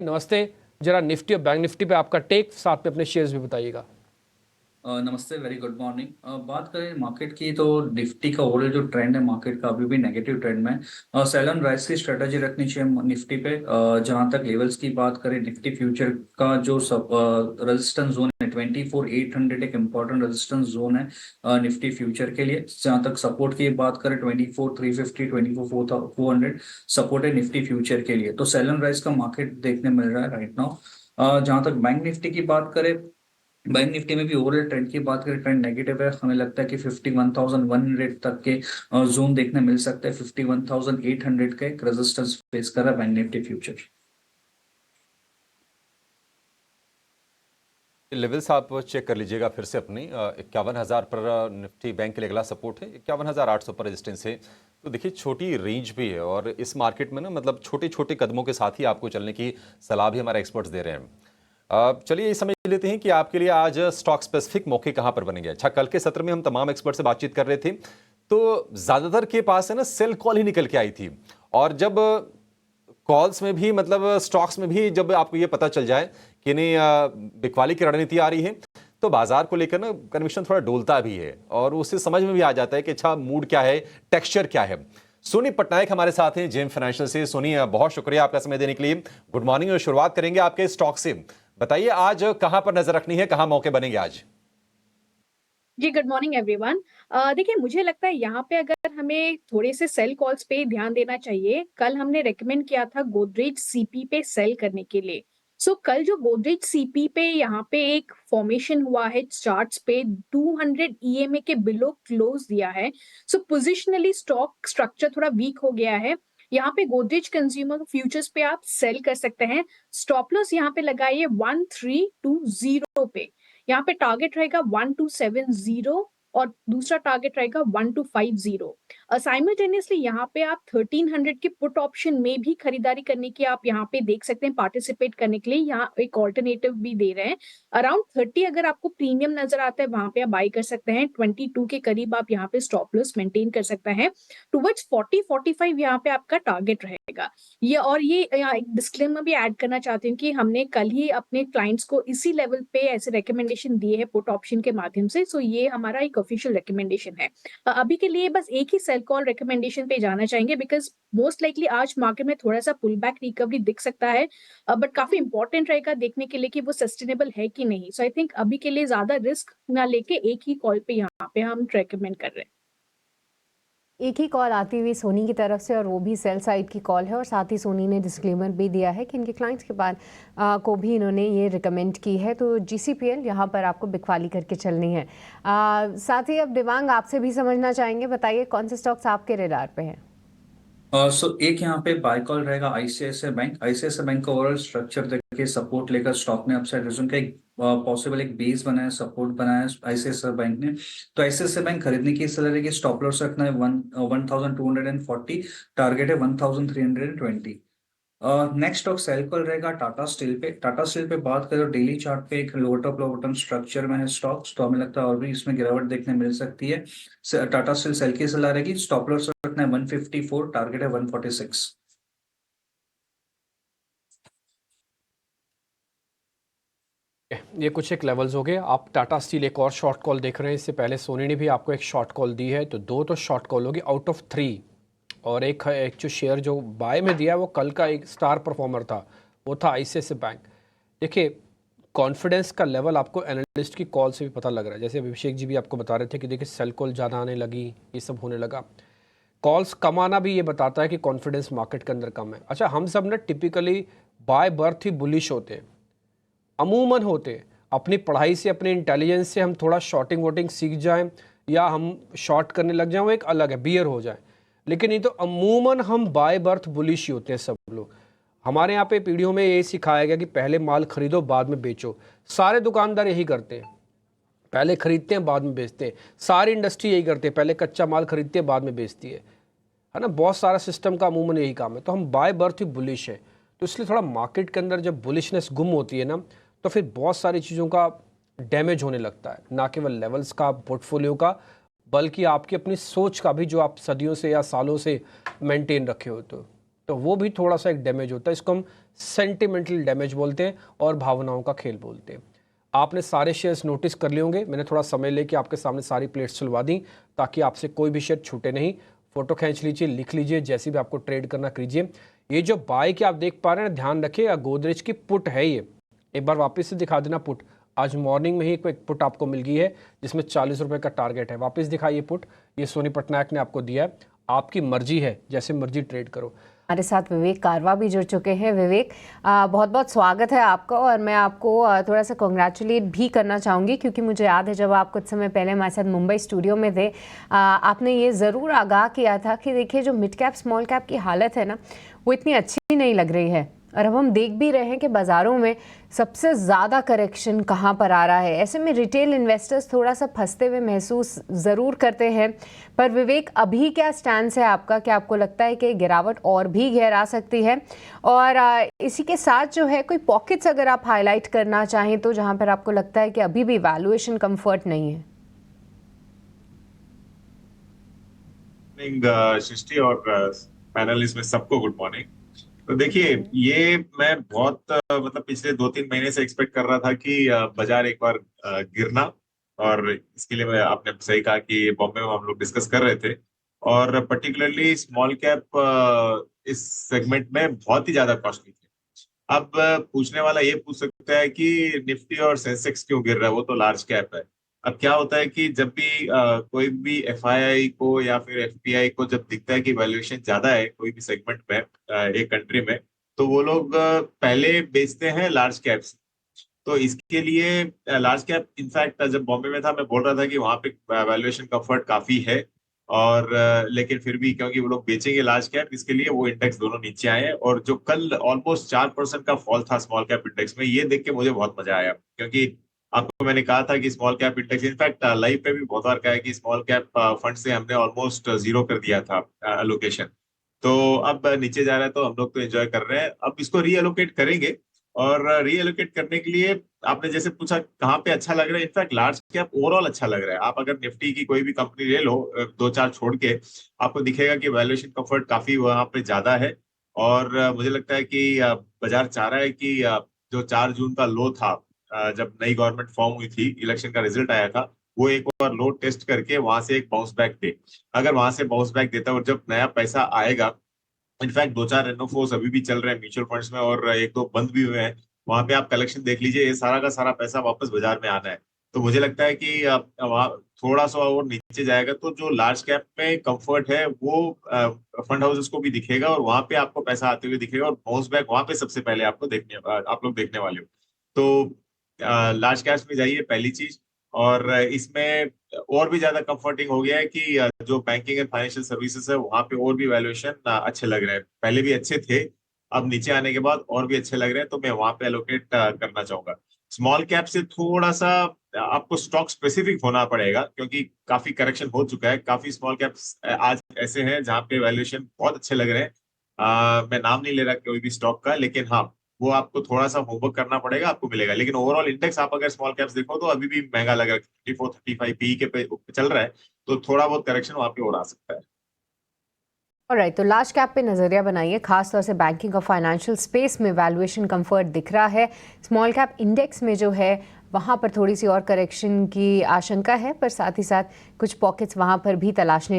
नमस्ते। जरा निफ्टी और बैंक निफ्टी पे आपका टेक, साथ में अपने शेयर्स भी बताइएगा। नमस्ते, वेरी गुड मॉर्निंग। बात करें मार्केट की तो निफ्टी का ओवरऑल जो ट्रेंड है मार्केट का अभी भी नेगेटिव ट्रेंड में है। सेल एंड राइज की स्ट्रेटजी रखनी चाहिए निफ्टी पे। जहां तक लेवल्स की बात करें, निफ्टी फ्यूचर का जो सब रेजिस्टेंस जोन है 24,800 एक इम्पॉर्टेंट रेजिस्टेंस जोन है निफ्टी फ्यूचर के लिए। जहां तक सपोर्ट की बात करें 24,350 24,400 सपोर्ट है निफ्टी फ्यूचर के लिए। तो सेल एंड राइज का मार्केट देखने मिल रहा है राइट नाउ। जहां तक बैंक निफ्टी की बात करें, बैंक निफ्टी में भी ओवरऑल ट्रेंड की बात करें, ट्रेंड नेगेटिव है। हमें लगता है कि 51,100 तक के जोन देखने मिल सकते हैं। 51,800 का एक रेजिस्टेंस फेस कर रहा है बैंक निफ्टी फ्यूचर। लेवल्स आप चेक कर लीजिएगा फिर से अपनी 51,000 पर निफ्टी बैंक के लिए अगला सपोर्ट है, 51,800 पर रेजिस्टेंस है। तो देखिए छोटी रेंज भी है और इस मार्केट में ना मतलब छोटे छोटे कदमों के साथ ही आपको चलने की सलाह भी हमारे एक्सपर्ट्स दे रहे हैं। चलिए ये समझ लेते हैं कि आपके लिए आज स्टॉक स्पेसिफिक मौके कहां पर बनेंगे। अच्छा, कल के सत्र में हम तमाम एक्सपर्ट से बातचीत कर रहे थे तो ज्यादातर के पास है ना सेल कॉल ही निकल के आई थी। और जब कॉल्स में भी मतलब स्टॉक्स में भी जब आपको ये पता चल जाए कि नहीं बिकवाली की रणनीति आ रही है तो बाजार को लेकर ना कन्विक्शन थोड़ा डोलता भी है और उससे समझ में भी आ जाता है कि अच्छा मूड क्या है, टेक्सचर क्या है। सोनी पटनायक हमारे साथ हैं जेम फाइनेंशियल से। सोनी, बहुत शुक्रिया आपका समय देने के लिए। गुड मॉर्निंग और शुरुआत करेंगे आपके स्टॉक से। बताइए आज कहां पर नजर रखनी है, कहां मौके बनेंगे आज? जी, गुड मॉर्निंग एवरीवन। देखिए मुझे लगता है यहाँ पे अगर हमें थोड़े से सेल कॉल्स पे ध्यान देना चाहिए। कल हमने रेकमेंड किया था गोदरेज सीपी पे सेल करने के लिए। कल जो गोदरेज सीपी पे यहाँ पे एक फॉर्मेशन हुआ है चार्ट्स पे 200 ईएमए के बिलो क्लोज दिया है। पोजिशनली स्टॉक स्ट्रक्चर थोड़ा वीक हो गया है। यहाँ पे गोदरेज कंज्यूमर फ्यूचर्स पे आप सेल कर सकते हैं। स्टॉप लॉस यहाँ पे लगाइए 1320 पे। यहाँ पे टारगेट रहेगा 1270 और दूसरा टारगेट रहेगा 1250। साइमल्टेनियसली यहाँ पे आप 1300 के पुट ऑप्शन में भी खरीदारी करने की आप यहाँ पे देख सकते हैं। पार्टिसिपेट करने के लिए यहाँ एक ऑल्टरनेटिव भी दे रहे हैं। अराउंड 30 अगर आपको प्रीमियम नजर आता है वहां पे आप बाई कर सकते हैं। 22 के करीब आप यहाँ पे स्टॉप लॉस मेंटेन कर सकते हैं। टुवर्ड्स 40-45 यहाँ पे आपका टारगेट रहेगा। ये यहाँ एक डिस्क्लेमर भी ऐड करना चाहती हूँ कि हमने कल ही अपने क्लाइंट्स को इसी लेवल पे ऐसे रिकमेंडेशन दिए हैं पुट ऑप्शन के माध्यम से। ये हमारा एक ऑफिशियल रिकमेंडेशन है। अभी के लिए बस एक ही सेल कॉल रिकमेंडेशन पे जाना चाहेंगे बिकॉज मोस्ट लाइकली आज मार्केट में थोड़ा सा पुल बैक रिकवरी दिख सकता है। बट काफी इंपॉर्टेंट रहेगा देखने के लिए कि वो सस्टेनेबल है कि नहीं। आई थिंक अभी के लिए ज्यादा रिस्क ना लेके एक ही कॉल पे यहाँ पे हम रिकमेंड कर रहे हैं। एक ही कॉल आती हुई सोनी की तरफ से और वो भी सेल साइड की कॉल है और साथ ही सोनी ने डिस्क्लेमर भी दिया है कि इनके क्लाइंट्स के बाद को भी इन्होंने ये रिकमेंड की है। तो जीसीपीएल यहाँ पर आपको बिकवाली करके चलनी है। साथ ही अब दिवांग आपसे भी समझना चाहेंगे, बताइए कौन से स्टॉक्स आपके रेडार पे हैं? एक यहाँ पे बाय कॉल रहेगा आईसीआईसीआई बैंक। आईसीआईसीआई बैंक का ओवरऑल स्ट्रक्चर देखिए, सपोर्ट लेकर स्टॉक ने अपसाइड रिजन का एक पॉसिबल एक बेस बनाया, सपोर्ट बनाया आईसीआईसीआई बैंक ने। तो आईसीआईसीआई बैंक खरीदने की सलाह रहेगी। स्टॉप लॉस रखना है 1240, टारगेट है 1320। नेक्स्ट स्टॉक सेल कॉल रहेगा टाटा स्टील पे। टाटा स्टील पे बात करें डेली चार्ट पे एक lower top lower bottom structure में है स्टॉक्स, तो हमें लगता है और भी इसमें गिरावट देखने मिल सकती है। टाटा स्टील सेल की सलाह रहेगी। स्टॉप लॉस रखना है 154, टारगेट है 146। ये कुछ एक लेवल्स हो गए। आप टाटा स्टील एक और शॉर्ट कॉल देख रहे हैं, इससे पहले सोनी ने भी आपको एक शॉर्ट कॉल दी है, तो दो तो शॉर्ट कॉल होगी आउट ऑफ 3। और एक जो शेयर जो बाय में दिया है वो कल का एक स्टार परफॉर्मर था, वो था आईसीआईसीआई बैंक। देखिए कॉन्फिडेंस का लेवल आपको एनालिस्ट की कॉल से भी पता लग रहा है। जैसे अभिषेक जी भी आपको बता रहे थे कि देखिए सेल कॉल ज़्यादा आने लगी, ये सब होने लगा। कॉल्स कम आना भी ये बताता है कि कॉन्फिडेंस मार्केट के अंदर कम है। अच्छा, हम सब ना typically by birth he bullish होते हैं, अमूमन होते हैं। अपनी पढ़ाई से, अपने इंटेलिजेंस से हम थोड़ा शॉर्टिंग वोटिंग सीख जाएं या हम शॉर्ट करने लग जाएं, वो एक अलग है, बियर हो जाए। लेकिन ये तो अमूमन हम बाय बर्थ बुलिश ही होते हैं सब लोग। हमारे यहाँ पे पीढ़ियों में ये सिखाया गया कि पहले माल खरीदो बाद में बेचो। सारे दुकानदार यही करते हैं, पहले खरीदते हैं बाद में बेचते हैं। सारी इंडस्ट्री यही करते हैं, पहले कच्चा माल खरीदते हैं बाद में बेचती है ना। बहुत सारा सिस्टम का अमूमन यही काम है। तो हम बाय बर्थ ही बुलिश है, तो इसलिए थोड़ा मार्केट के अंदर जब बुलिशनेस गुम होती है ना, तो फिर बहुत सारी चीज़ों का डैमेज होने लगता है, ना केवल लेवल्स का, पोर्टफोलियो का, बल्कि आपकी अपनी सोच का भी, जो आप सदियों से या सालों से मेंटेन रखे होते हो, तो वो भी थोड़ा सा एक डैमेज होता है। इसको हम सेंटिमेंटल डैमेज बोलते हैं और भावनाओं का खेल बोलते हैं। आपने सारे शेयर्स नोटिस कर लिए होंगे, मैंने थोड़ा समय लेके आपके सामने सारी प्लेट्स चलवा दी ताकि आपसे कोई भी शेयर छूटे नहीं। फोटो खींच लीजिए, लिख लीजिए, जैसे भी आपको ट्रेड करना कीजिए। ये जो बाय की आप देख पा रहे हैं, ध्यान रखिए गोदरेज की पुट है ये। एक बार वापस से दिखा देना पुट। आज मॉर्निंग में ही एक पुट आपको मिल गई है जिसमें 40 रुपये का टारगेट है। वापस दिखाइए पुट, ये सोनी पटनायक ने आपको दिया है। आपकी मर्जी है, जैसे मर्जी ट्रेड करो। हमारे साथ विवेक कारवा भी जुड़ चुके हैं। विवेक, बहुत बहुत स्वागत है आपका और मैं आपको थोड़ा सा कॉन्ग्रेचुलेट भी करना चाहूँगी क्योंकि मुझे याद है जब आप कुछ समय पहले हमारे साथ मुंबई स्टूडियो में थे, आपने ये ज़रूर आगाह किया था कि देखिए जो मिड कैप स्मॉल कैप की हालत है ना, वो इतनी अच्छी नहीं लग रही है। और अब हम देख भी रहे हैं कि बाज़ारों में सबसे ज़्यादा करेक्शन कहाँ पर आ रहा है। ऐसे में रिटेल इन्वेस्टर्स थोड़ा सा फंसते हुए महसूस ज़रूर करते हैं। पर विवेक, अभी क्या स्टैंड है आपका? क्या आपको लगता है कि गिरावट और भी गहरा सकती है? और इसी के साथ जो है कोई पॉकेट्स अगर आप हाईलाइट करना चाहें तो जहाँ पर आपको लगता है कि अभी भी वैल्यूएशन कम्फर्ट नहीं है। सृष्टि और पैनलिस्ट में सबको गुड मॉर्निंग। तो देखिए, ये मैं बहुत मतलब पिछले 2-3 महीने से एक्सपेक्ट कर रहा था कि बाजार एक बार गिरना, और इसके लिए मैं आपने सही कहा कि बॉम्बे में हम लोग डिस्कस कर रहे थे, और पर्टिकुलरली स्मॉल कैप इस सेगमेंट में बहुत ही ज्यादा कॉस्टली थे। अब पूछने वाला ये पूछ सकता है कि निफ्टी और सेंसेक्स क्यों गिर रहा है, वो तो लार्ज कैप है। अब क्या होता है कि जब भी कोई भी एफआईआई को या फिर एफपीआई को जब दिखता है कि वैल्यूएशन ज्यादा है कोई भी सेगमेंट में एक कंट्री में, तो वो लोग पहले बेचते हैं लार्ज कैप्स। तो इसके लिए लार्ज कैप, इनफैक्ट जब बॉम्बे में था मैं बोल रहा था कि वहां पे वैल्यूएशन कंफर्ट काफी है, और लेकिन फिर भी क्योंकि वो लोग बेचेंगे लार्ज कैप, इसके लिए वो इंडेक्स दोनों नीचे आए हैं। और जो कल ऑलमोस्ट 4% का फॉल था स्मॉल कैप इंडेक्स में, ये देख के मुझे बहुत मजा आया, क्योंकि आपको मैंने कहा था कि small cap index, in fact live पे भी बहुत बार कहा है कि स्मॉल कैप फंड से हमने ऑलमोस्ट जीरो कर दिया था एलोकेशन। तो अब नीचे जा रहा है तो हम लोग तो एंजॉय कर रहे हैं। अब इसको रीएलोकेट करेंगे, और रीएलोकेट करने के लिए आपने जैसे पूछा कहाँ पे अच्छा लग रहा है, इनफैक्ट लार्ज कैप ओवरऑल अच्छा लग रहा है। आप अगर निफ्टी की कोई भी कंपनी ले लो 2-4 छोड़ के, आपको दिखेगा कि वैल्यूएशन कंफर्ट काफी वहां पे ज्यादा है। और मुझे लगता है कि बाजार चाह रहा है कि जो 4 जून का लो था, जब नई गवर्नमेंट फॉर्म हुई थी, इलेक्शन का रिजल्ट आया था, वो एक बार लो टेस्ट करके वहां से एक बाउंस बैक दे। अगर वहां से बाउंस बैक देता है और जब नया पैसा आएगा, इनफैक्ट 2-4 एनओफोस अभी भी चल रहे हैं म्यूचुअल फंड्स में, और 1-2 बंद भी हुए हैं, वहां पे आप कलेक्शन देख लीजिए, ये सारा का सारा पैसा वापस बाजार में आना है। तो मुझे लगता है कि वहाँ थोड़ा सा और नीचे जाएगा तो जो लार्ज कैप में कंफर्ट है वो फंड हाउसेस को भी दिखेगा, और वहां पे आपको पैसा आते हुए दिखेगा, और बाउंस बैक वहां पे सबसे पहले आपको आप लोग देखने वाले हो। तो लार्ज कैप्स में जाइए, पहली चीज। और इसमें और भी ज्यादा कंफर्टिंग हो गया है कि जो बैंकिंग एंड फाइनेंशियल सर्विसेज है वहां पे और भी वैल्यूएशन अच्छे लग रहे हैं। पहले भी अच्छे थे, अब नीचे आने के बाद और भी अच्छे लग रहे हैं, तो मैं वहां पे एलोकेट करना चाहूंगा। स्मॉल कैप से थोड़ा सा आपको स्टॉक स्पेसिफिक होना पड़ेगा, क्योंकि काफी करेक्शन हो चुका है। काफी स्मॉल कैप्स आज ऐसे हैं जहां पे वैल्यूएशन बहुत अच्छे लग रहे हैं। मैं नाम नहीं ले रहा कोई भी स्टॉक का, लेकिन हाँ, वो आपको थोड़ा सा होमवर्क करना पड़ेगा, आपको मिलेगा। लेकिन ओवरऑल इंडेक्स आप अगर स्मॉल कैप्स देखो तो अभी भी महंगा लग रहा है, 34-35 पी के पे चल रहा है, तो थोड़ा बहुत करेक्शन वहां पे और आ सकता है। ऑलराइट, तो लार्ज कैप पे नज़रिया बनाइए, खासतौर से बैंकिंग और फाइनेंशियल स्पेस में वैल्यूएशन कंफर्ट दिख रहा है। स्मॉल कैप इंडेक्स में जो है वहाँ पर थोड़ी सी और करेक्शन की आशंका है, पर साथ ही साथ कुछ पॉकेट्स वहाँ पर भी तलाशने